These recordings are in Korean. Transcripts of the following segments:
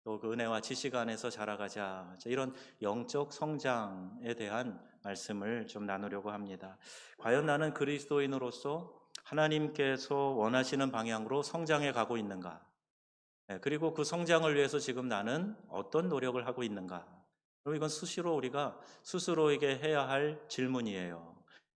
또 그 은혜와 지식 안에서 자라가자. 이런 영적 성장에 대한 말씀을 좀 나누려고 합니다. 과연 나는 그리스도인으로서 하나님께서 원하시는 방향으로 성장해 가고 있는가? 그리고 그 성장을 위해서 지금 나는 어떤 노력을 하고 있는가? 그럼 이건 수시로 우리가 스스로에게 해야 할 질문이에요.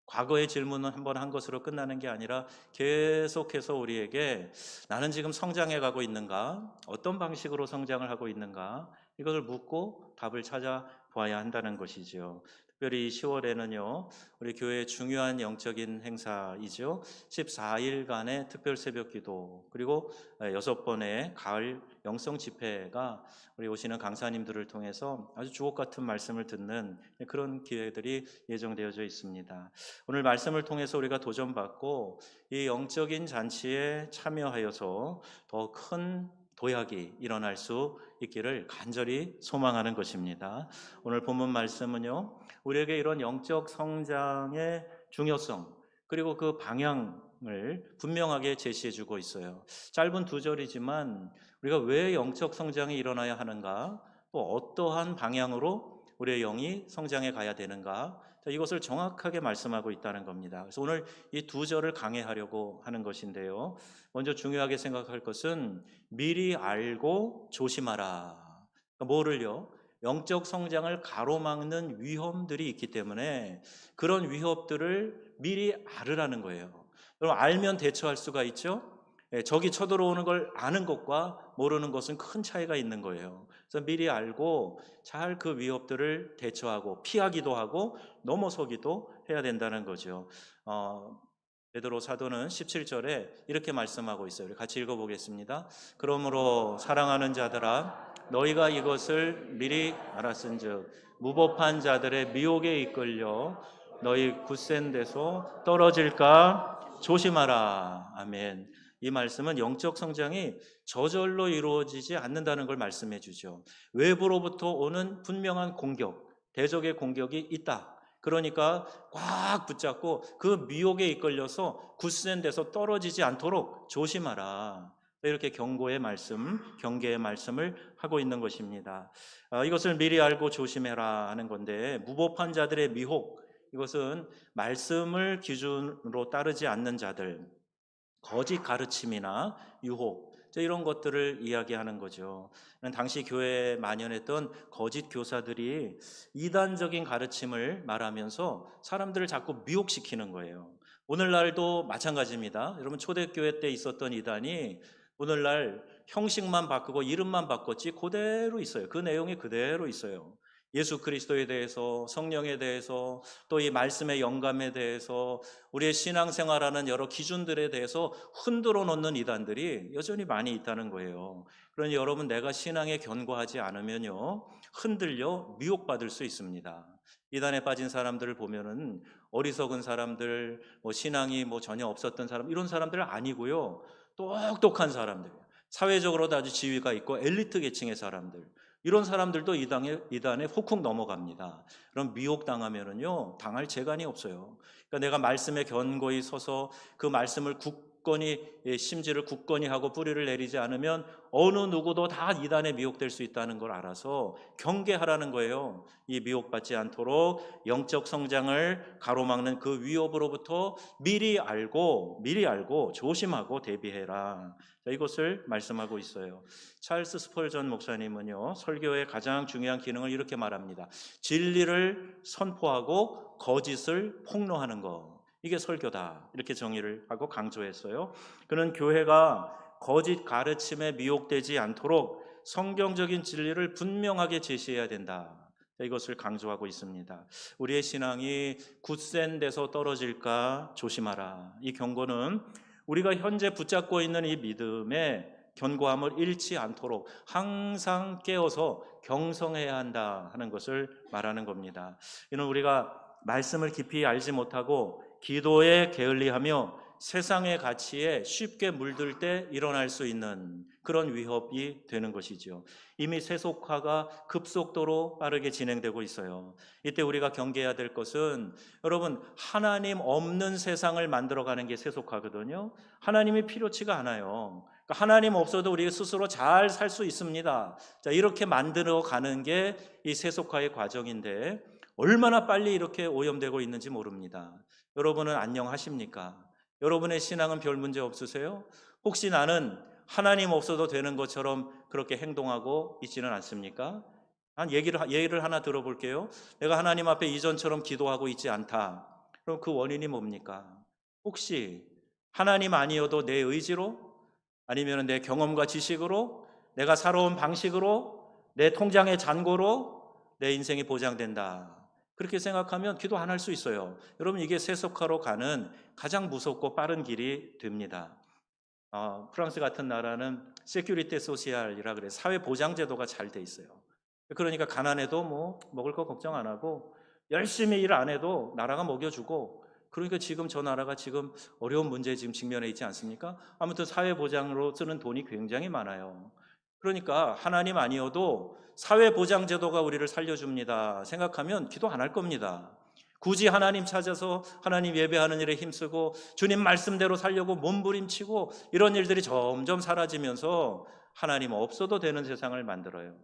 과거의 질문은 한번 한 것으로 끝나는 게 아니라 계속해서 우리에게 나는 지금 성장해 가고 있는가? 어떤 방식으로 성장을 하고 있는가? 이것을 묻고 답을 찾아 보아야 한다는 것이죠. 특별히 10월에는요, 우리 교회의 중요한 영적인 행사이죠. 14일간의 특별 새벽 기도, 그리고 6번의 가을 영성 집회가 우리 오시는 강사님들을 통해서 아주 주옥 같은 말씀을 듣는 그런 기회들이 예정되어져 있습니다. 오늘 말씀을 통해서 우리가 도전받고 이 영적인 잔치에 참여하여서 더 큰 도약이 일어날 수 있기를 간절히 소망하는 것입니다. 오늘 본문 말씀은요, 우리에게 이런 영적 성장의 중요성, 그리고 그 방향을 분명하게 제시해 주고 있어요. 짧은 두 절이지만 우리가 왜 영적 성장이 일어나야 하는가, 또 어떠한 방향으로 우리의 영이 성장해 가야 되는가, 이것을 정확하게 말씀하고 있다는 겁니다. 그래서 오늘 이 두 절을 강해하려고 하는 것인데요, 먼저 중요하게 생각할 것은 미리 알고 조심하라. 그러니까 뭐를요? 영적 성장을 가로막는 위험들이 있기 때문에 그런 위협들을 미리 알으라는 거예요. 그럼 알면 대처할 수가 있죠. 적이 쳐들어오는 걸 아는 것과 모르는 것은 큰 차이가 있는 거예요. 그래서 미리 알고 잘 그 위협들을 대처하고 피하기도 하고 넘어서기도 해야 된다는 거죠. 베드로 사도는 17절에 이렇게 말씀하고 있어요. 우리 같이 읽어보겠습니다. 그러므로 사랑하는 자들아, 너희가 이것을 미리 알았은즉 무법한 자들의 미혹에 이끌려 너희 굳센 데서 떨어질까 조심하라. 아멘. 이 말씀은 영적 성장이 저절로 이루어지지 않는다는 걸 말씀해 주죠. 외부로부터 오는 분명한 공격, 대적의 공격이 있다. 그러니까 꽉 붙잡고 그 미혹에 이끌려서 굳센 데서 떨어지지 않도록 조심하라. 이렇게 경고의 말씀, 경계의 말씀을 하고 있는 것입니다. 이것을 미리 알고 조심해라 하는 건데, 무법한 자들의 미혹, 이것은 말씀을 기준으로 따르지 않는 자들, 거짓 가르침이나 유혹, 이런 것들을 이야기하는 거죠. 당시 교회에 만연했던 거짓 교사들이 이단적인 가르침을 말하면서 사람들을 자꾸 미혹시키는 거예요. 오늘날도 마찬가지입니다. 여러분, 초대교회 때 있었던 이단이 오늘날 형식만 바꾸고 이름만 바꿨지 그대로 있어요. 그 내용이 그대로 있어요. 예수 그리스도에 대해서, 성령에 대해서, 또 이 말씀의 영감에 대해서, 우리의 신앙생활하는 여러 기준들에 대해서 흔들어 놓는 이단들이 여전히 많이 있다는 거예요. 그러니 여러분, 내가 신앙에 견고하지 않으면요, 흔들려 미혹받을 수 있습니다. 이단에 빠진 사람들을 보면은 어리석은 사람들, 신앙이 전혀 없었던 사람, 이런 사람들 아니고요, 똑똑한 사람들, 사회적으로도 아주 지위가 있고 엘리트 계층의 사람들, 이런 사람들도 이단에 훅훅 넘어갑니다. 그럼 미혹당하면은요, 당할 재간이 없어요. 그러니까 내가 말씀에 견고히 서서 그 말씀을 굳건히, 심지를 굳건히 하고 뿌리를 내리지 않으면 어느 누구도 다 이단에 미혹될 수 있다는 걸 알아서 경계하라는 거예요. 이 미혹받지 않도록 영적 성장을 가로막는 그 위협으로부터 미리 알고 조심하고 대비해라. 이것을 말씀하고 있어요. 찰스 스펄전 목사님은요, 설교의 가장 중요한 기능을 이렇게 말합니다. 진리를 선포하고 거짓을 폭로하는 것, 이게 설교다, 이렇게 정의를 하고 강조했어요. 그는 교회가 거짓 가르침에 미혹되지 않도록 성경적인 진리를 분명하게 제시해야 된다, 이것을 강조하고 있습니다. 우리의 신앙이 굳센 데서 떨어질까 조심하라. 이 경고는 우리가 현재 붙잡고 있는 이 믿음의 견고함을 잃지 않도록 항상 깨어서 경성해야 한다 하는 것을 말하는 겁니다. 이는 우리가 말씀을 깊이 알지 못하고 기도에 게을리하며 세상의 가치에 쉽게 물들 때 일어날 수 있는 그런 위협이 되는 것이죠. 이미 세속화가 급속도로 빠르게 진행되고 있어요. 이때 우리가 경계해야 될 것은, 여러분, 하나님 없는 세상을 만들어가는 게 세속화거든요. 하나님이 필요치가 않아요. 그러니까 하나님 없어도 우리 스스로 잘 살 수 있습니다. 자, 이렇게 만들어 가는 게 이 세속화의 과정인데 얼마나 빨리 이렇게 오염되고 있는지 모릅니다. 여러분은 안녕하십니까? 여러분의 신앙은 별 문제 없으세요? 혹시 나는 하나님 없어도 되는 것처럼 그렇게 행동하고 있지는 않습니까? 한 예를 하나 들어볼게요. 내가 하나님 앞에 이전처럼 기도하고 있지 않다. 그럼 그 원인이 뭡니까? 혹시 하나님 아니어도 내 의지로, 아니면 내 경험과 지식으로, 내가 살아온 방식으로, 내 통장의 잔고로 내 인생이 보장된다, 그렇게 생각하면 기도 안 할 수 있어요. 여러분, 이게 세속화로 가는 가장 무섭고 빠른 길이 됩니다. 프랑스 같은 나라는 세큐리테 소시알이라 그래, 사회 보장 제도가 잘 돼 있어요. 그러니까 가난해도 뭐 먹을 거 걱정 안 하고 열심히 일 안 해도 나라가 먹여주고, 그러니까 지금 저 나라가 지금 어려운 문제에 지금 직면해 있지 않습니까? 아무튼 사회 보장으로 쓰는 돈이 굉장히 많아요. 그러니까 하나님 아니어도 사회 보장 제도가 우리를 살려줍니다 생각하면 기도 안 할 겁니다. 굳이 하나님 찾아서 하나님 예배하는 일에 힘쓰고 주님 말씀대로 살려고 몸부림치고 이런 일들이 점점 사라지면서 하나님 없어도 되는 세상을 만들어요.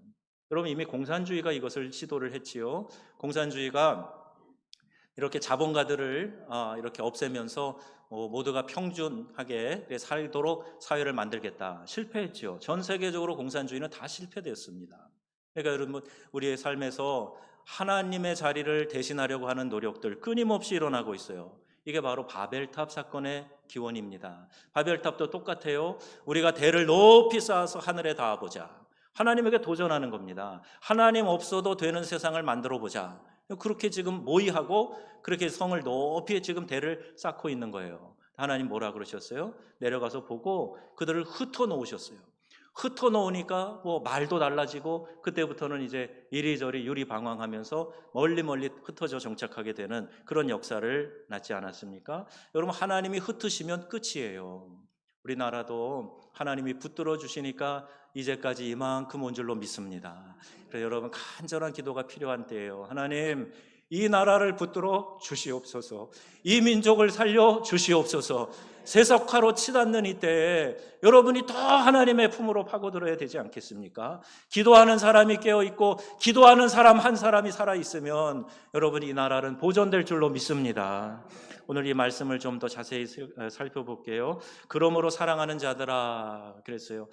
여러분, 이미 공산주의가 이것을 시도를 했지요. 공산주의가 이렇게 자본가들을 이렇게 없애면서 모두가 평준하게 살도록 사회를 만들겠다, 실패했지요. 전 세계적으로 공산주의는 다 실패되었습니다. 그러니까 여러분, 우리의 삶에서 하나님의 자리를 대신하려고 하는 노력들 끊임없이 일어나고 있어요. 이게 바로 바벨탑 사건의 기원입니다. 바벨탑도 똑같아요. 우리가 대를 높이 쌓아서 하늘에 닿아보자, 하나님에게 도전하는 겁니다. 하나님 없어도 되는 세상을 만들어 보자. 그렇게 지금 모의하고 그렇게 성을 높이 지금 대를 쌓고 있는 거예요. 하나님 뭐라 그러셨어요? 내려가서 보고 그들을 흩어 놓으셨어요. 흩어 놓으니까 뭐 말도 달라지고 그때부터는 이제 이리저리 유리방황하면서 멀리 흩어져 정착하게 되는 그런 역사를 낳지 않았습니까? 여러분, 하나님이 흩으시면 끝이에요. 우리나라도 하나님이 붙들어 주시니까 이제까지 이만큼 온 줄로 믿습니다. 그래서 여러분, 간절한 기도가 필요한 때예요. 하나님, 이 나라를 붙들어 주시옵소서. 이 민족을 살려 주시옵소서. 세속화로 치닫는 이때에 여러분이 더 하나님의 품으로 파고들어야 되지 않겠습니까? 기도하는 사람이 깨어있고 기도하는 사람 한 사람이 살아있으면 여러분, 이 나라는 보존될 줄로 믿습니다. 오늘 이 말씀을 좀 더 자세히 살펴볼게요. 그러므로 사랑하는 자들아 그랬어요.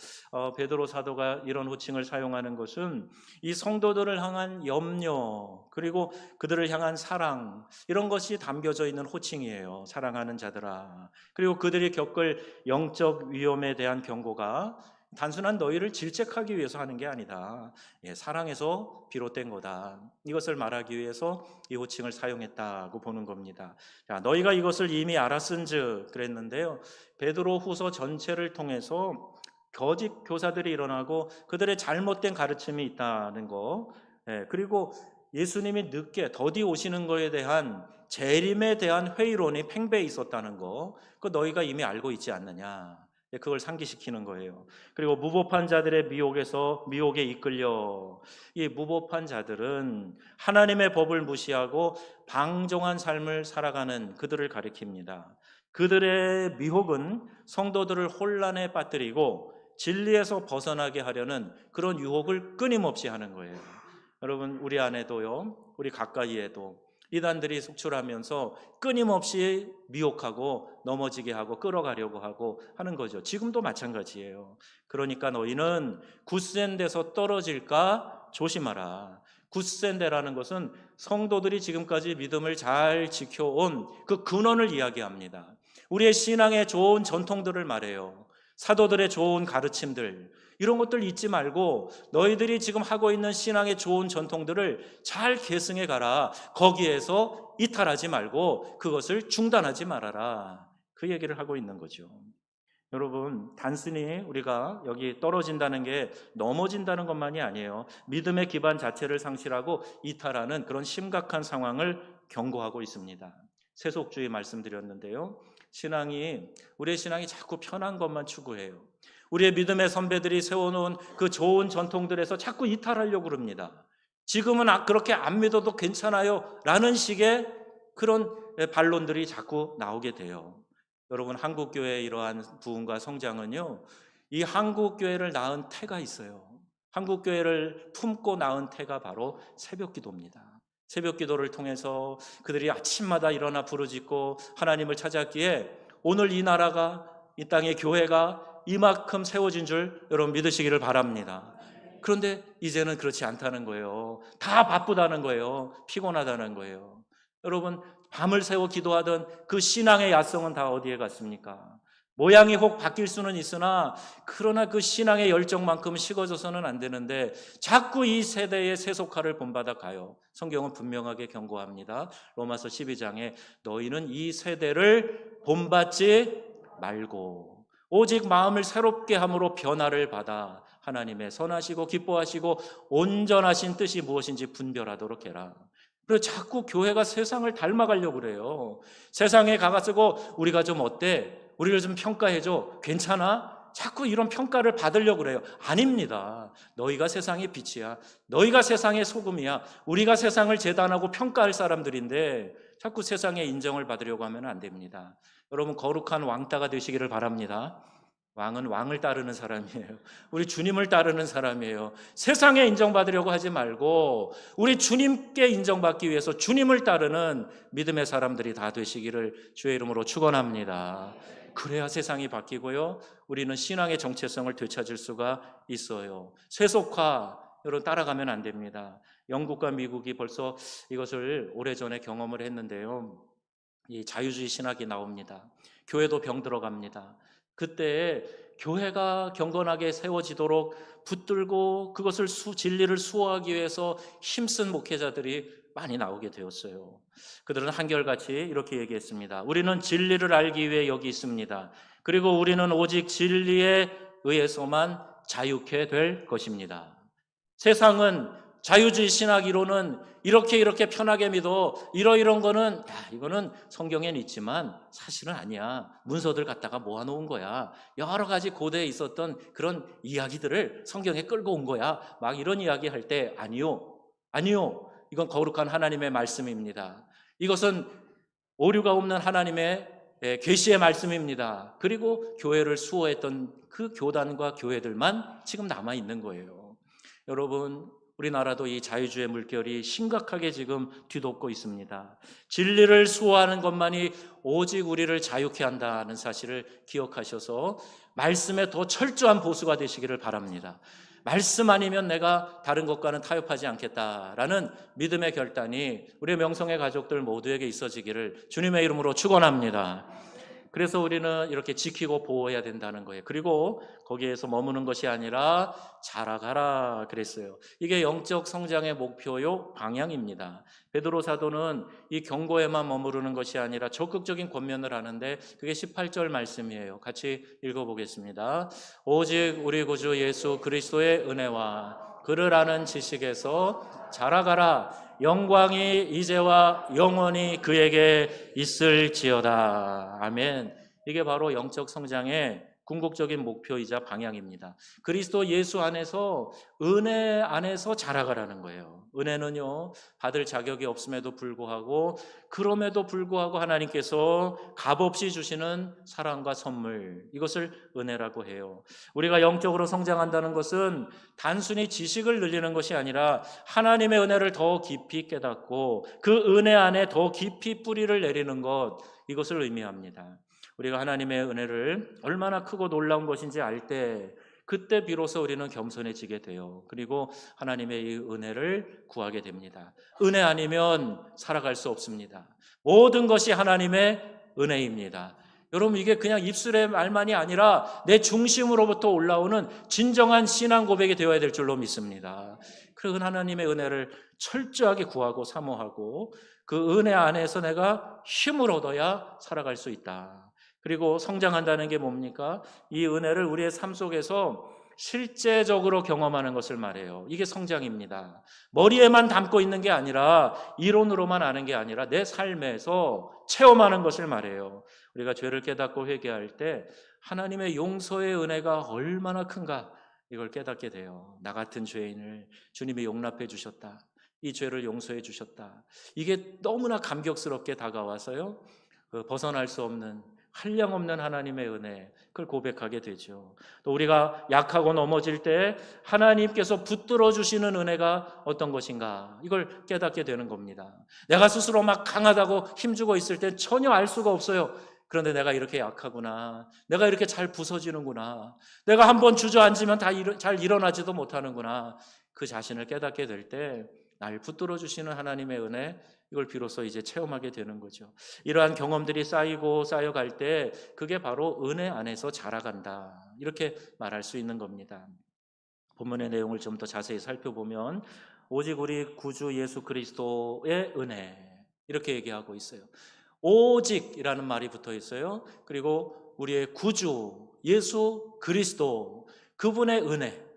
베드로 사도가 이런 호칭을 사용하는 것은 이 성도들을 향한 염려, 그리고 그들을 향한 사랑, 이런 것이 담겨져 있는 호칭이에요. 사랑하는 자들아. 그리고 그들이 겪을 영적 위험에 대한 경고가 단순한 너희를 질책하기 위해서 하는 게 아니다. 사랑에서 비롯된 거다. 이것을 말하기 위해서 이 호칭을 사용했다고 보는 겁니다. 자, 너희가 이것을 이미 알았은즉 그랬는데요. 베드로후서 전체를 통해서 거짓 교사들이 일어나고 그들의 잘못된 가르침이 있다는 거, 그리고 예수님이 늦게 더디 오시는 것에 대한 재림에 대한 회의론이 팽배해 있었다는 거, 그거 너희가 이미 알고 있지 않느냐. 그걸 상기시키는 거예요. 그리고 무법한 자들의 미혹에 이끌려, 이 무법한 자들은 하나님의 법을 무시하고 방종한 삶을 살아가는 그들을 가리킵니다. 그들의 미혹은 성도들을 혼란에 빠뜨리고 진리에서 벗어나게 하려는 그런 유혹을 끊임없이 하는 거예요. 여러분, 우리 안에도요, 우리 가까이에도 이단들이 속출하면서 끊임없이 미혹하고 넘어지게 하고 끌어가려고 하고 하는 거죠. 지금도 마찬가지예요. 그러니까 너희는 굳센 데서 떨어질까 조심하라. 굳센 데라는 것은 성도들이 지금까지 믿음을 잘 지켜온 그 근원을 이야기합니다. 우리의 신앙의 좋은 전통들을 말해요. 사도들의 좋은 가르침들, 이런 것들 잊지 말고 너희들이 지금 하고 있는 신앙의 좋은 전통들을 잘 계승해 가라. 거기에서 이탈하지 말고 그것을 중단하지 말아라. 그 얘기를 하고 있는 거죠. 여러분, 단순히 우리가 여기 떨어진다는 게 넘어진다는 것만이 아니에요. 믿음의 기반 자체를 상실하고 이탈하는 그런 심각한 상황을 경고하고 있습니다. 세속주의 말씀드렸는데요. 우리의 신앙이 자꾸 편한 것만 추구해요. 우리의 믿음의 선배들이 세워놓은 그 좋은 전통들에서 자꾸 이탈하려고 그럽니다. 지금은 그렇게 안 믿어도 괜찮아요 라는 식의 그런 반론들이 자꾸 나오게 돼요. 여러분, 한국교회의 이러한 부흥과 성장은요, 이 한국교회를 낳은 태가 있어요. 한국교회를 품고 낳은 태가 바로 새벽기도입니다. 새벽기도를 통해서 그들이 아침마다 일어나 부르짖고 하나님을 찾았기에 오늘 이 나라가, 이 땅의 교회가 이만큼 세워진 줄 여러분 믿으시기를 바랍니다. 그런데 이제는 그렇지 않다는 거예요. 다 바쁘다는 거예요. 피곤하다는 거예요. 여러분, 밤을 새워 기도하던 그 신앙의 야성은 다 어디에 갔습니까? 모양이 혹 바뀔 수는 있으나 그러나 그 신앙의 열정만큼 식어져서는 안 되는데 자꾸 이 세대의 세속화를 본받아 가요. 성경은 분명하게 경고합니다. 로마서 12장에 너희는 이 세대를 본받지 말고 오직 마음을 새롭게 함으로 변화를 받아 하나님의 선하시고 기뻐하시고 온전하신 뜻이 무엇인지 분별하도록 해라. 그래서 자꾸 교회가 세상을 닮아가려고 그래요. 세상에 가가지고 우리가 좀 어때? 우리를 좀 평가해줘. 괜찮아? 자꾸 이런 평가를 받으려고 그래요. 아닙니다. 너희가 세상의 빛이야. 너희가 세상의 소금이야. 우리가 세상을 재단하고 평가할 사람들인데 자꾸 세상의 인정을 받으려고 하면 안 됩니다. 여러분, 거룩한 왕따가 되시기를 바랍니다. 왕은 왕을 따르는 사람이에요. 우리 주님을 따르는 사람이에요. 세상에 인정받으려고 하지 말고 우리 주님께 인정받기 위해서 주님을 따르는 믿음의 사람들이 다 되시기를 주의 이름으로 축원합니다. 그래야 세상이 바뀌고요. 우리는 신앙의 정체성을 되찾을 수가 있어요. 세속화 여러분 따라가면 안 됩니다. 영국과 미국이 벌써 이것을 오래전에 경험을 했는데요. 이 자유주의 신학이 나옵니다. 교회도 병들어갑니다. 그때 교회가 경건하게 세워지도록 붙들고 그것을 진리를 수호하기 위해서 힘쓴 목회자들이 많이 나오게 되었어요. 그들은 한결같이 이렇게 얘기했습니다. 우리는 진리를 알기 위해 여기 있습니다. 그리고 우리는 오직 진리에 의해서만 자유케 될 것입니다. 세상은 자유주의 신학이로는 이렇게 편하게 믿어. 이런 거는 이거는 성경엔 있지만 사실은 아니야. 문서들 갖다가 모아놓은 거야. 여러 가지 고대에 있었던 그런 이야기들을 성경에 끌고 온 거야. 막 이런 이야기 할 때 아니요. 이건 거룩한 하나님의 말씀입니다. 이것은 오류가 없는 하나님의 계시의 말씀입니다. 그리고 교회를 수호했던 그 교단과 교회들만 지금 남아 있는 거예요. 여러분, 우리나라도 이 자유주의 물결이 심각하게 지금 뒤덮고 있습니다. 진리를 수호하는 것만이 오직 우리를 자유케 한다는 사실을 기억하셔서 말씀에 더 철저한 보수가 되시기를 바랍니다. 말씀 아니면 내가 다른 것과는 타협하지 않겠다라는 믿음의 결단이 우리 명성의 가족들 모두에게 있어지기를 주님의 이름으로 축원합니다. 그래서 우리는 이렇게 지키고 보호해야 된다는 거예요. 그리고 거기에서 머무는 것이 아니라 자라가라 그랬어요. 이게 영적 성장의 목표요 방향입니다. 베드로 사도는 이 경고에만 머무르는 것이 아니라 적극적인 권면을 하는데 그게 18절 말씀이에요. 같이 읽어보겠습니다. 오직 우리 구주 예수 그리스도의 은혜와 그를 아는 지식에서 자라가라. 영광이 이제와 영원히 그에게 있을지어다. 아멘. 이게 바로 영적 성장의 궁극적인 목표이자 방향입니다. 그리스도 예수 안에서 은혜 안에서 자라가라는 거예요. 은혜는요 받을 자격이 없음에도 불구하고 그럼에도 불구하고 하나님께서 값없이 주시는 사랑과 선물, 이것을 은혜라고 해요. 우리가 영적으로 성장한다는 것은 단순히 지식을 늘리는 것이 아니라 하나님의 은혜를 더 깊이 깨닫고 그 은혜 안에 더 깊이 뿌리를 내리는 것, 이것을 의미합니다. 우리가 하나님의 은혜를 얼마나 크고 놀라운 것인지 알 때 그때 비로소 우리는 겸손해지게 돼요. 그리고 하나님의 이 은혜를 구하게 됩니다. 은혜 아니면 살아갈 수 없습니다. 모든 것이 하나님의 은혜입니다. 여러분, 이게 그냥 입술의 말만이 아니라 내 중심으로부터 올라오는 진정한 신앙 고백이 되어야 될 줄로 믿습니다. 그 하나님의 은혜를 철저하게 구하고 사모하고 그 은혜 안에서 내가 힘을 얻어야 살아갈 수 있다. 그리고 성장한다는 게 뭡니까? 이 은혜를 우리의 삶 속에서 실제적으로 경험하는 것을 말해요. 이게 성장입니다. 머리에만 담고 있는 게 아니라 이론으로만 아는 게 아니라 내 삶에서 체험하는 것을 말해요. 우리가 죄를 깨닫고 회개할 때 하나님의 용서의 은혜가 얼마나 큰가 이걸 깨닫게 돼요. 나 같은 죄인을 주님이 용납해 주셨다. 이 죄를 용서해 주셨다. 이게 너무나 감격스럽게 다가와서요. 벗어날 수 없는 한량없는 하나님의 은혜, 그걸 고백하게 되죠. 또 우리가 약하고 넘어질 때 하나님께서 붙들어 주시는 은혜가 어떤 것인가, 이걸 깨닫게 되는 겁니다. 내가 스스로 막 강하다고 힘주고 있을 때 전혀 알 수가 없어요. 그런데 내가 이렇게 약하구나, 내가 이렇게 잘 부서지는구나, 내가 한번 주저앉으면 잘 일어나지도 못하는구나, 그 자신을 깨닫게 될 때 날 붙들어 주시는 하나님의 은혜, 이걸 비로소 이제 체험하게 되는 거죠. 이러한 경험들이 쌓이고 쌓여갈 때 그게 바로 은혜 안에서 자라간다, 이렇게 말할 수 있는 겁니다. 본문의 내용을 좀 더 자세히 살펴보면 오직 우리 구주 예수 그리스도의 은혜, 이렇게 얘기하고 있어요. 오직이라는 말이 붙어 있어요. 그리고 우리의 구주 예수 그리스도, 그분의 은혜,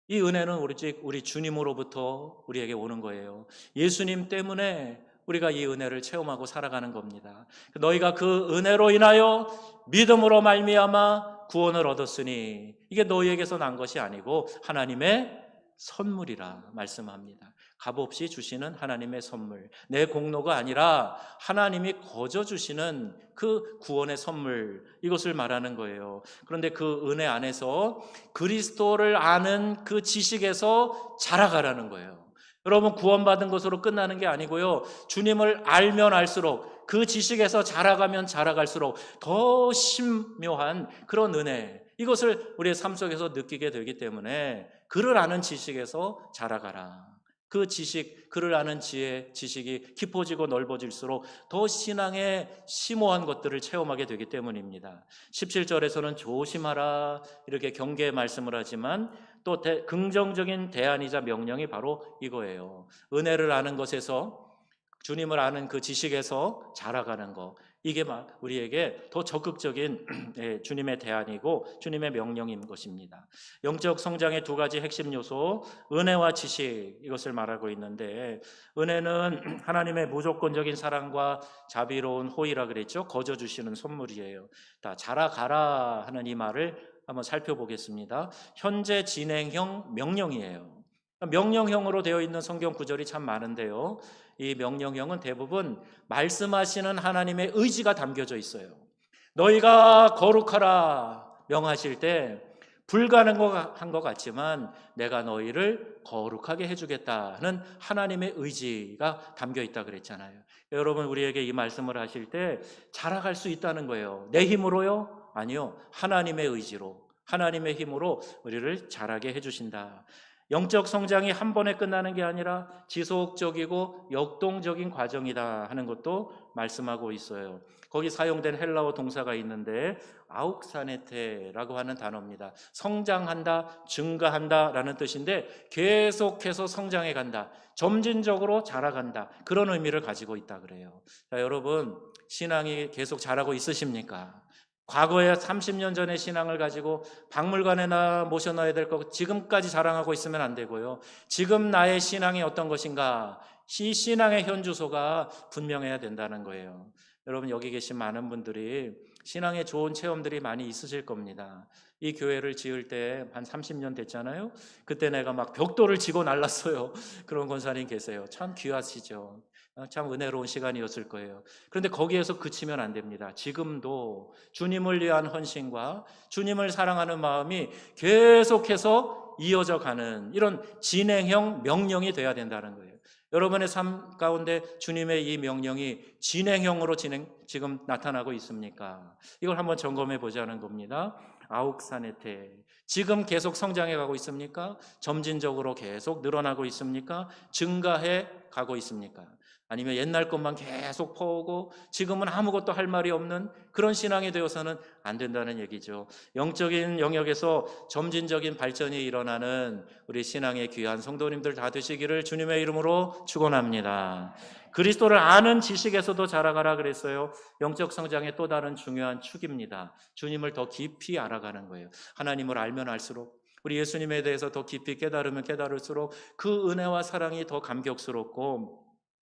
이 은혜는 오직 우리 주님으로부터 우리에게 오는 거예요. 예수님 때문에 우리가 이 은혜를 체험하고 살아가는 겁니다. 너희가 그 은혜로 인하여 믿음으로 말미암아 구원을 얻었으니 이게 너희에게서 난 것이 아니고 하나님의 선물이라 말씀합니다. 값없이 주시는 하나님의 선물, 내 공로가 아니라 하나님이 거저 주시는 그 구원의 선물, 이것을 말하는 거예요. 그런데 그 은혜 안에서 그리스도를 아는 그 지식에서 자라가라는 거예요. 여러분, 구원받은 것으로 끝나는 게 아니고요, 주님을 알면 알수록, 그 지식에서 자라가면 자라갈수록 더 신묘한 그런 은혜, 이것을 우리의 삶 속에서 느끼게 되기 때문에 그를 아는 지식에서 자라가라. 그 지식, 그를 아는 지식이 깊어지고 넓어질수록 더 신앙의 심오한 것들을 체험하게 되기 때문입니다. 17절에서는 조심하라, 이렇게 경계의 말씀을 하지만 또 긍정적인 대안이자 명령이 바로 이거예요. 은혜를 아는 것에서, 주님을 아는 그 지식에서 자라가는 것, 이게 우리에게 더 적극적인 주님의 대안이고 주님의 명령인 것입니다. 영적 성장의 두 가지 핵심 요소, 은혜와 지식, 이것을 말하고 있는데, 은혜는 하나님의 무조건적인 사랑과 자비로운 호의라 그랬죠. 거저 주시는 선물이에요. 다 자라가라 하는 이 말을 한번 살펴보겠습니다. 현재 진행형 명령이에요. 명령형으로 되어 있는 성경 구절이 참 많은데요, 이 명령형은 대부분 말씀하시는 하나님의 의지가 담겨져 있어요. 너희가 거룩하라 명하실 때 불가능한 것 같지만 내가 너희를 거룩하게 해주겠다는 하나님의 의지가 담겨 있다 그랬잖아요. 여러분, 우리에게 이 말씀을 하실 때 자라갈 수 있다는 거예요. 내 힘으로요? 아니요, 하나님의 의지로, 하나님의 힘으로 우리를 자라게 해주신다. 영적 성장이 한 번에 끝나는 게 아니라 지속적이고 역동적인 과정이다 하는 것도 말씀하고 있어요. 거기 사용된 헬라어 동사가 있는데 아욱사네테라고 하는 단어입니다. 성장한다, 증가한다 라는 뜻인데 계속해서 성장해 간다, 점진적으로 자라간다, 그런 의미를 가지고 있다 그래요. 자, 여러분, 신앙이 계속 자라고 있으십니까? 과거에 30년 전의 신앙을 가지고 박물관에나 모셔놔야 될 거 지금까지 자랑하고 있으면 안 되고요, 지금 나의 신앙이 어떤 것인가, 이 신앙의 현주소가 분명해야 된다는 거예요. 여러분, 여기 계신 많은 분들이 신앙에 좋은 체험들이 많이 있으실 겁니다. 이 교회를 지을 때 한 30년 됐잖아요. 그때 내가 막 벽돌을 지고 날랐어요. 그런 권사님 계세요. 참 귀하시죠. 참 은혜로운 시간이었을 거예요. 그런데 거기에서 그치면 안 됩니다. 지금도 주님을 위한 헌신과 주님을 사랑하는 마음이 계속해서 이어져 가는 이런 진행형 명령이 돼야 된다는 거예요. 여러분의 삶 가운데 주님의 이 명령이 진행형으로 지금 나타나고 있습니까? 이걸 한번 점검해 보자는 겁니다. 아욱사네테, 지금 계속 성장해 가고 있습니까? 점진적으로 계속 늘어나고 있습니까? 증가해 가고 있습니까? 아니면 옛날 것만 계속 퍼오고 지금은 아무것도 할 말이 없는 그런 신앙이 되어서는 안 된다는 얘기죠. 영적인 영역에서 점진적인 발전이 일어나는 우리 신앙의 귀한 성도님들 다 되시기를 주님의 이름으로 축원합니다. 그리스도를 아는 지식에서도 자라가라 그랬어요. 영적 성장의 또 다른 중요한 축입니다. 주님을 더 깊이 알아가는 거예요. 하나님을 알면 알수록, 우리 예수님에 대해서 더 깊이 깨달으면 깨달을수록 그 은혜와 사랑이 더 감격스럽고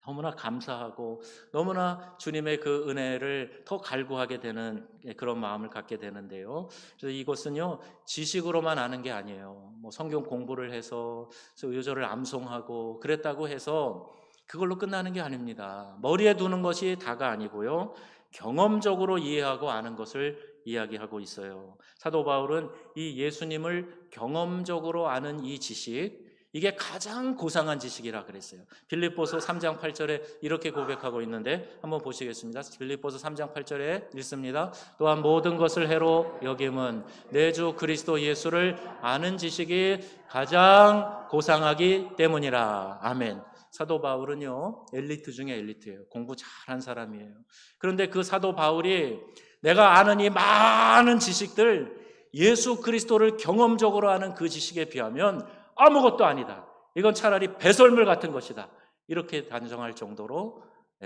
너무나 감사하고 너무나 주님의 그 은혜를 더 갈구하게 되는 그런 마음을 갖게 되는데요. 그래서 이것은요, 지식으로만 아는 게 아니에요. 뭐 성경 공부를 해서 요절을 암송하고 그랬다고 해서 그걸로 끝나는 게 아닙니다. 머리에 두는 것이 다가 아니고요, 경험적으로 이해하고 아는 것을 이야기하고 있어요. 사도 바울은 이 예수님을 경험적으로 아는 이 지식, 이게 가장 고상한 지식이라 그랬어요. 빌립보서 3장 8절에 이렇게 고백하고 있는데 한번 보시겠습니다. 빌립보서 3장 8절에 읽습니다. 또한 모든 것을 해로 여김은 내 주 그리스도 예수를 아는 지식이 가장 고상하기 때문이라. 아멘. 사도 바울은요, 엘리트 중에 엘리트예요. 공부 잘한 사람이에요. 그런데 그 사도 바울이 내가 아는 이 많은 지식들, 예수 그리스도를 경험적으로 아는 그 지식에 비하면 아무것도 아니다. 이건 차라리 배설물 같은 것이다. 이렇게 단정할 정도로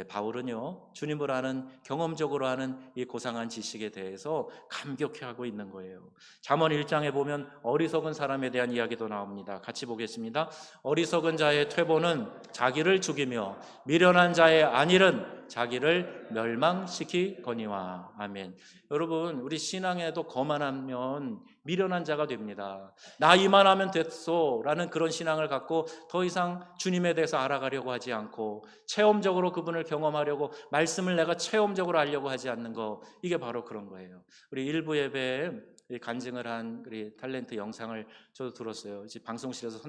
바울은요, 주님을 아는, 경험적으로 아는 이 고상한 지식에 대해서 감격해하고 있는 거예요. 잠언 1장에 보면 어리석은 사람에 대한 이야기도 나옵니다. 같이 보겠습니다. 어리석은 자의 퇴보는 자기를 죽이며 미련한 자의 안일은 자기를 멸망시키거니와. 아멘. 여러분, 우리 신앙에도 거만하면 미련한 자가 됩니다. 나 이만하면 됐소 라는 그런 신앙을 갖고 더 이상 주님에 대해서 알아가려고 하지 않고 체험적으로 그분을 경험하려고, 말씀을 내가 체험적으로 알려고 하지 않는 거, 이게 바로 그런 거예요. 우리 일부 예배에 간증을 한 우리 탤런트 영상을 저도 들었어요. 방송실에서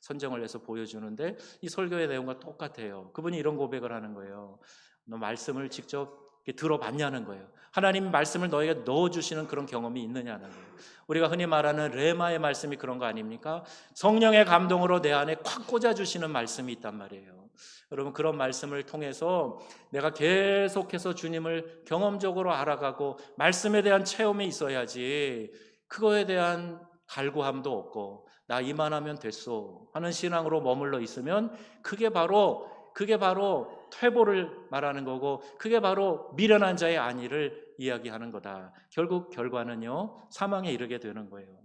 선정을 해서 보여주는데 이 설교의 내용과 똑같아요. 그분이 이런 고백을 하는 거예요. 너 말씀을 직접 들어봤냐는 거예요. 하나님 말씀을 너에게 넣어주시는 그런 경험이 있느냐는 거예요. 우리가 흔히 말하는 레마의 말씀이 그런 거 아닙니까? 성령의 감동으로 내 안에 콱 꽂아주시는 말씀이 있단 말이에요. 여러분, 그런 말씀을 통해서 내가 계속해서 주님을 경험적으로 알아가고 말씀에 대한 체험이 있어야지, 그거에 대한 갈구함도 없고 나 이만하면 됐소 하는 신앙으로 머물러 있으면 그게 바로 퇴보를 말하는 거고, 그게 바로 미련한 자의 안위를 이야기하는 거다. 결국 결과는요, 사망에 이르게 되는 거예요.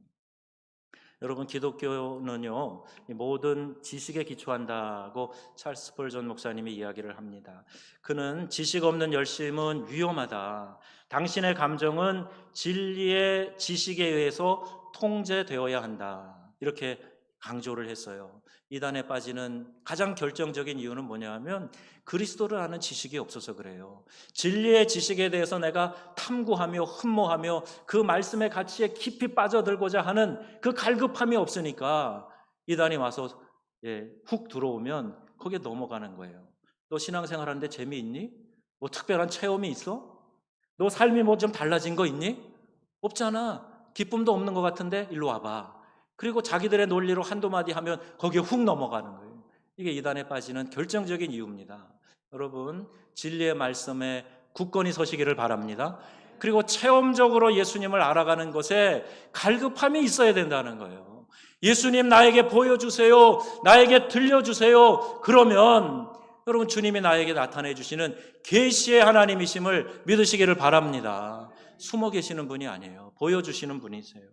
여러분, 기독교는요, 모든 지식에 기초한다고 찰스 스펄전 목사님이 이야기를 합니다. 그는 지식 없는 열심은 위험하다. 당신의 감정은 진리의 지식에 의해서 통제되어야 한다. 이렇게 강조를 했어요. 이단에 빠지는 가장 결정적인 이유는 뭐냐면 그리스도를 아는 지식이 없어서 그래요. 진리의 지식에 대해서 내가 탐구하며 흠모하며 그 말씀의 가치에 깊이 빠져들고자 하는 그 갈급함이 없으니까 이단이 와서 훅 들어오면 거기에 넘어가는 거예요. 너 신앙생활하는데 재미있니? 뭐 특별한 체험이 있어? 너 삶이 뭐 좀 달라진 거 있니? 없잖아. 기쁨도 없는 것 같은데 일로 와봐. 그리고 자기들의 논리로 한두 마디 하면 거기에 훅 넘어가는 거예요. 이게 이단에 빠지는 결정적인 이유입니다. 여러분, 진리의 말씀에 굳건히 서시기를 바랍니다. 그리고 체험적으로 예수님을 알아가는 것에 갈급함이 있어야 된다는 거예요. 예수님 나에게 보여주세요. 나에게 들려주세요. 그러면 여러분, 주님이 나에게 나타내 주시는 계시의 하나님이심을 믿으시기를 바랍니다. 숨어 계시는 분이 아니에요. 보여주시는 분이세요.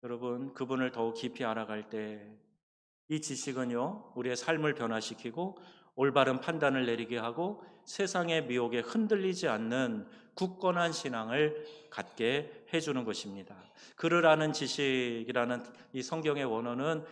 여러분, 그분을 더욱 깊이 알아갈 때 이 지식은요, 우리의 삶을 변화시키고 올바른 판단을 내리게 하고 세상의 미혹에 흔들리지 않는 굳건한 신앙을 갖게 해주는 것입니다. 그를 아는 지식이라는 이 성경의 원어는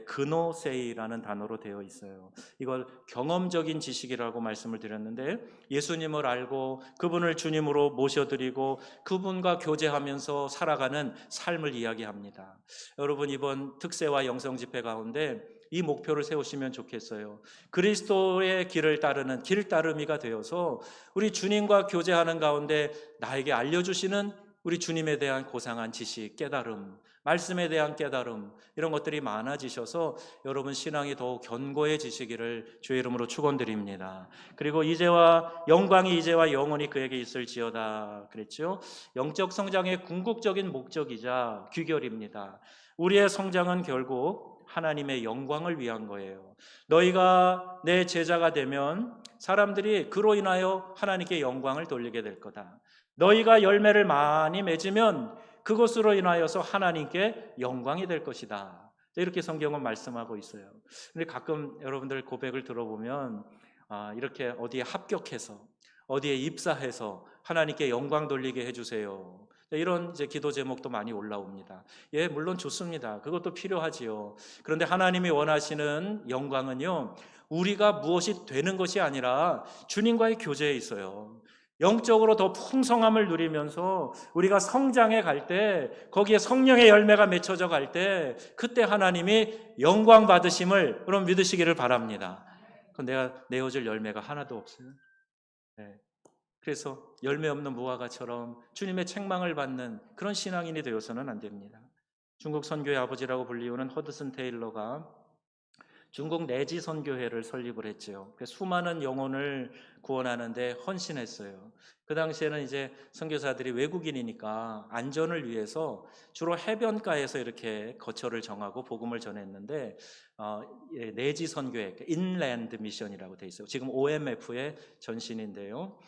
그노세이라는 단어로 되어 있어요. 이걸 경험적인 지식이라고 말씀을 드렸는데, 예수님을 알고 그분을 주님으로 모셔드리고 그분과 교제하면서 살아가는 삶을 이야기합니다. 여러분, 이번 특세와 영성 집회 가운데 이 목표를 세우시면 좋겠어요. 그리스도의 길을 따르는 길따르미가 되어서 우리 주님과 교제하는 가운데 나에게 알려주시는 우리 주님에 대한 고상한 지식, 깨달음, 말씀에 대한 깨달음, 이런 것들이 많아지셔서 여러분 신앙이 더욱 견고해지시기를 주의 이름으로 축원드립니다. 그리고 영광이 이제와 영원히 그에게 있을지어다 그랬죠. 영적 성장의 궁극적인 목적이자 귀결입니다. 우리의 성장은 결국 하나님의 영광을 위한 거예요. 너희가 내 제자가 되면 사람들이 그로 인하여 하나님께 영광을 돌리게 될 거다. 너희가 열매를 많이 맺으면 그것으로 인하여서 하나님께 영광이 될 것이다. 이렇게 성경은 말씀하고 있어요. 근데 가끔 여러분들 고백을 들어보면 이렇게 어디에 합격해서 어디에 입사해서 하나님께 영광 돌리게 해주세요. 이런 기도 제목도 많이 올라옵니다. 물론 좋습니다. 그것도 필요하지요. 그런데 하나님이 원하시는 영광은요, 우리가 무엇이 되는 것이 아니라 주님과의 교제에 있어요. 영적으로 더 풍성함을 누리면서 우리가 성장해 갈 때, 거기에 성령의 열매가 맺혀져 갈 때, 그때 하나님이 영광 받으심을 여러분 믿으시기를 바랍니다. 그건 내가 내어줄 열매가 하나도 없어요. 네. 그래서 열매 없는 무화과처럼 주님의 책망을 받는 그런 신앙인이 되어서는 안 됩니다. 중국 선교의 아버지라고 불리우는 허드슨 테일러가 중국 내지 선교회를 설립을 했죠. 수많은 영혼을 구원하는데 헌신했어요. 그 당시에는 이제 선교사들이 외국인이니까 안전을 위해서 주로 해변가에서 이렇게 거처를 정하고 복음을 전했는데 내지 선교회, 인랜드 미션이라고 돼 있어요. 지금 OMF의 전신인데요.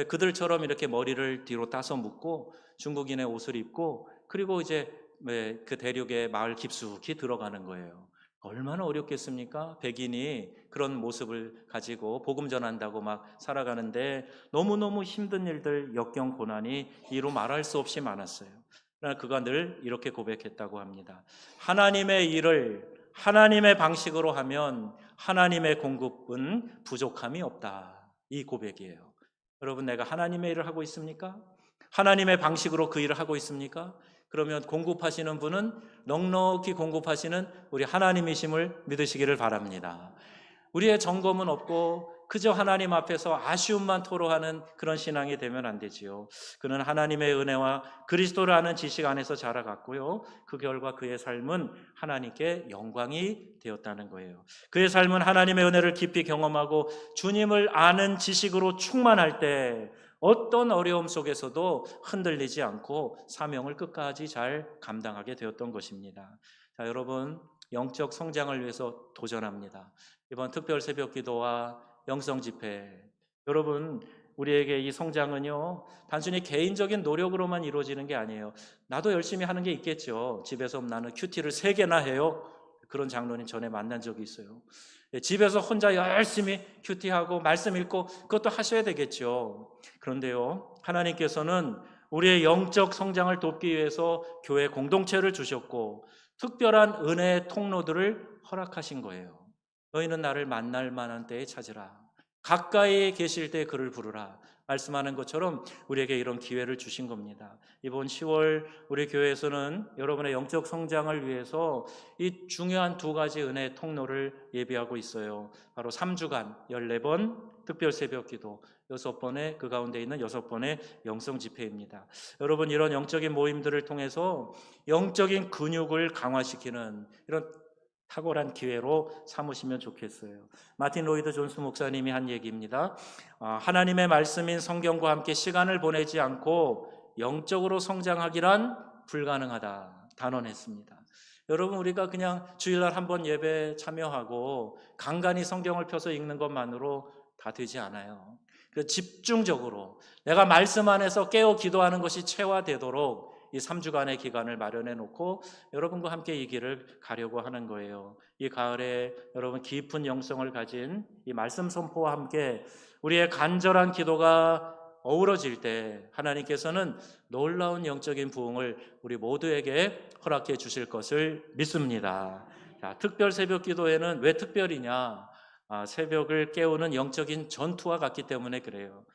그들처럼 이렇게 머리를 뒤로 따서 묶고 중국인의 옷을 입고 그리고 이제 그 대륙의 마을 깊숙이 들어가는 거예요. 얼마나 어렵겠습니까? 백인이 그런 모습을 가지고 복음 전한다고 막 살아가는데 너무너무 힘든 일들, 역경, 고난이 이루 말할 수 없이 많았어요. 그러나 그가 늘 이렇게 고백했다고 합니다. 하나님의 일을 하나님의 방식으로 하면 하나님의 공급은 부족함이 없다. 이 고백이에요. 여러분, 내가 하나님의 일을 하고 있습니까? 하나님의 방식으로 그 일을 하고 있습니까? 그러면 공급하시는 분은 넉넉히 공급하시는 우리 하나님이심을 믿으시기를 바랍니다. 우리의 점검은 없고 그저 하나님 앞에서 아쉬움만 토로하는 그런 신앙이 되면 안 되지요. 그는 하나님의 은혜와 그리스도를 아는 지식 안에서 자라갔고요. 그 결과 그의 삶은 하나님께 영광이 되었다는 거예요. 그의 삶은 하나님의 은혜를 깊이 경험하고 주님을 아는 지식으로 충만할 때 어떤 어려움 속에서도 흔들리지 않고 사명을 끝까지 잘 감당하게 되었던 것입니다. 자, 여러분, 영적 성장을 위해서 도전합니다. 이번 특별 새벽 기도와 영성 집회, 여러분, 우리에게 이 성장은요 단순히 개인적인 노력으로만 이루어지는 게 아니에요. 나도 열심히 하는 게 있겠죠. 집에서 나는 큐티를 3개나 해요. 그런 장로님 전에 만난 적이 있어요. 집에서 혼자 열심히 큐티하고 말씀 읽고 그것도 하셔야 되겠죠. 그런데요, 하나님께서는 우리의 영적 성장을 돕기 위해서 교회 공동체를 주셨고 특별한 은혜의 통로들을 허락하신 거예요. 너희는 나를 만날 만한 때에 찾으라. 가까이 계실 때 그를 부르라. 말씀하는 것처럼 우리에게 이런 기회를 주신 겁니다. 이번 10월 우리 교회에서는 여러분의 영적 성장을 위해서 이 중요한 2가지 은혜의 통로를 예비하고 있어요. 바로 3주간 14번 특별 새벽 기도, 6번의 그 가운데 있는 6번의 영성 집회입니다. 여러분, 이런 영적인 모임들을 통해서 영적인 근육을 강화시키는 이런 탁월한 기회로 삼으시면 좋겠어요. 마틴 로이드 존스 목사님이 한 얘기입니다. 하나님의 말씀인 성경과 함께 시간을 보내지 않고 영적으로 성장하기란 불가능하다 단언했습니다. 여러분, 우리가 그냥 주일날 한번 예배 참여하고 간간히 성경을 펴서 읽는 것만으로 다 되지 않아요. 집중적으로 내가 말씀 안에서 깨어 기도하는 것이 체화되도록 이 3주간의 기간을 마련해 놓고 여러분과 함께 이 길을 가려고 하는 거예요. 이 가을에 여러분 깊은 영성을 가진 이 말씀 선포와 함께 우리의 간절한 기도가 어우러질 때 하나님께서는 놀라운 영적인 부흥을 우리 모두에게 허락해 주실 것을 믿습니다. 자, 특별 새벽 기도회는 왜 특별이냐? 새벽을 깨우는 영적인 전투와 같기 때문에 그래요.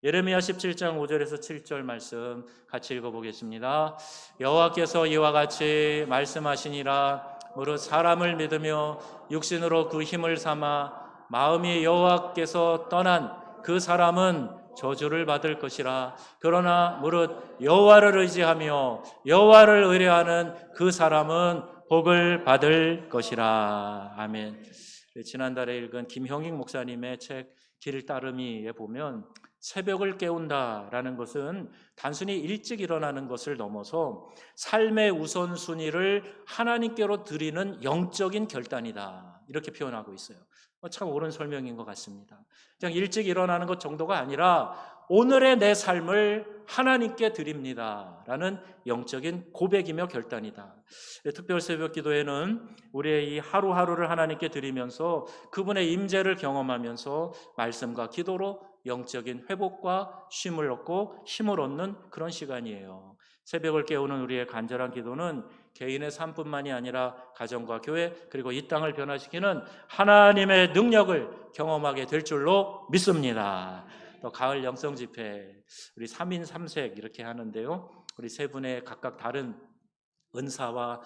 예레미야 17장 5절에서 7절 말씀 같이 읽어보겠습니다. 여호와께서 이와 같이 말씀하시니라. 무릇 사람을 믿으며 육신으로 그 힘을 삼아 마음이 여호와께서 떠난 그 사람은 저주를 받을 것이라. 그러나 무릇 여호와를 의지하며 여호와를 의뢰하는 그 사람은 복을 받을 것이라. 아멘. 지난달에 읽은 김형익 목사님의 책 길 따르미에 보면 새벽을 깨운다라는 것은 단순히 일찍 일어나는 것을 넘어서 삶의 우선순위를 하나님께로 드리는 영적인 결단이다, 이렇게 표현하고 있어요. 참 옳은 설명인 것 같습니다. 그냥 일찍 일어나는 것 정도가 아니라 오늘의 내 삶을 하나님께 드립니다 라는 영적인 고백이며 결단이다. 특별 새벽 기도회는 우리의 이 하루하루를 하나님께 드리면서 그분의 임재를 경험하면서 말씀과 기도로 영적인 회복과 쉼을 얻고 힘을 얻는 그런 시간이에요. 새벽을 깨우는 우리의 간절한 기도는 개인의 삶뿐만이 아니라 가정과 교회 그리고 이 땅을 변화시키는 하나님의 능력을 경험하게 될 줄로 믿습니다. 또 가을 영성 집회 우리 3인 3색 이렇게 하는데요. 우리 세 분의 각각 다른 은사와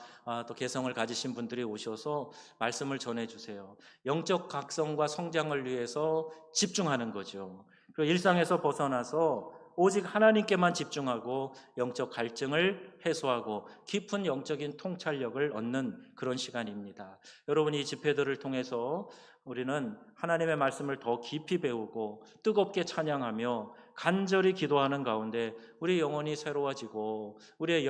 또 개성을 가지신 분들이 오셔서 말씀을 전해주세요. 영적 각성과 성장을 위해서 집중하는 거죠. 그리고 일상에서 벗어나서 오직 하나님께만 집중하고 영적 갈증을 해소하고 깊은 영적인 통찰력을 얻는 그런 시간입니다. 여러분, 이 집회들을 통해서 우리는 하나님의 말씀을 더 깊이 배우고 뜨겁게 찬양하며 간절히 기도하는 가운데 우리 영혼이 새로워지고 우리의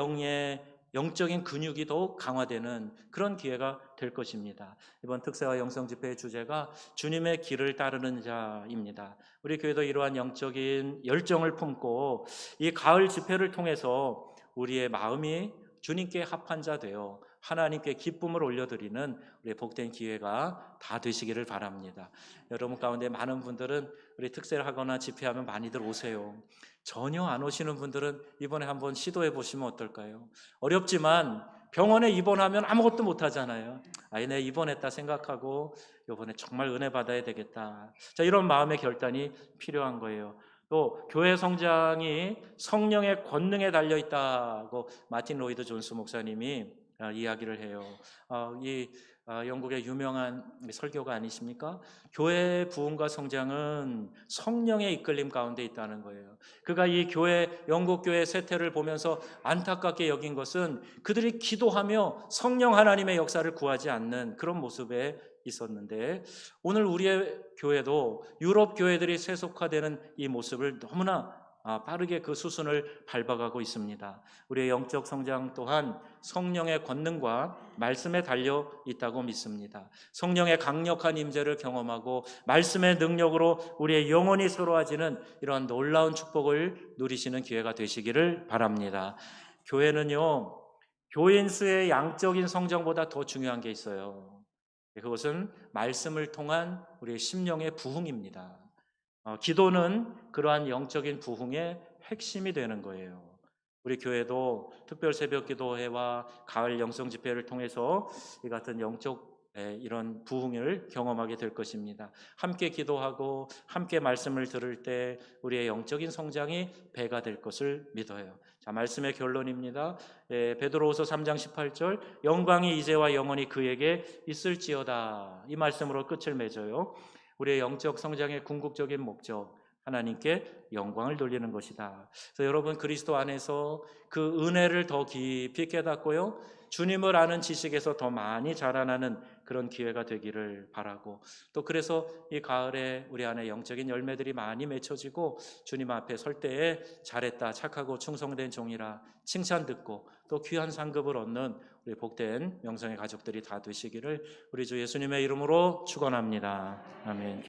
영적인 근육이 더욱 강화되는 그런 기회가 될 것입니다. 이번 특세와 영성 집회의 주제가 주님의 길을 따르는 자입니다. 우리 교회도 이러한 영적인 열정을 품고 이 가을 집회를 통해서 우리의 마음이 주님께 합한 자 되어 하나님께 기쁨을 올려드리는 우리의 복된 기회가 다 되시기를 바랍니다. 여러분 가운데 많은 분들은 우리 특세를 하거나 집회하면 많이들 오세요. 전혀 안 오시는 분들은 이번에 한번 시도해 보시면 어떨까요? 어렵지만 병원에 입원하면 아무것도 못 하잖아요. 내 입원했다 생각하고 이번에 정말 은혜 받아야 되겠다. 자, 이런 마음의 결단이 필요한 거예요. 또 교회 성장이 성령의 권능에 달려 있다고 마틴 로이드 존스 목사님이 이야기를 해요. 영국의 유명한 설교가 아니십니까? 교회의 부흥과 성장은 성령의 이끌림 가운데 있다는 거예요. 그가 이 영국 교회 세태를 보면서 안타깝게 여긴 것은 그들이 기도하며 성령 하나님의 역사를 구하지 않는 그런 모습에 있었는데, 오늘 우리의 교회도 유럽 교회들이 세속화되는 이 모습을 너무나 빠르게 그 수순을 밟아가고 있습니다. 우리의 영적 성장 또한 성령의 권능과 말씀에 달려 있다고 믿습니다. 성령의 강력한 임재를 경험하고 말씀의 능력으로 우리의 영혼이 새로워지는 이러한 놀라운 축복을 누리시는 기회가 되시기를 바랍니다. 교회는요, 교인 수의 양적인 성장보다 더 중요한 게 있어요. 그것은 말씀을 통한 우리의 심령의 부흥입니다. 기도는 그러한 영적인 부흥의 핵심이 되는 거예요. 우리 교회도 특별 새벽 기도회와 가을 영성 집회를 통해서 이 같은 영적 이런 부흥을 경험하게 될 것입니다. 함께 기도하고 함께 말씀을 들을 때 우리의 영적인 성장이 배가 될 것을 믿어요. 자, 말씀의 결론입니다. 베드로후서 3장 18절 영광이 이제와 영원히 그에게 있을지어다. 이 말씀으로 끝을 맺어요. 우리의 영적 성장의 궁극적인 목적, 하나님께 영광을 돌리는 것이다. 그래서 여러분 그리스도 안에서 그 은혜를 더 깊이 깨닫고요, 주님을 아는 지식에서 더 많이 자라나는 그런 기회가 되기를 바라고, 또 그래서 이 가을에 우리 안에 영적인 열매들이 많이 맺혀지고 주님 앞에 설 때에 잘했다, 착하고 충성된 종이라 칭찬 듣고 또 귀한 상급을 얻는 우리 복된 명성의 가족들이 다 되시기를 우리 주 예수님의 이름으로 축원합니다. 아멘.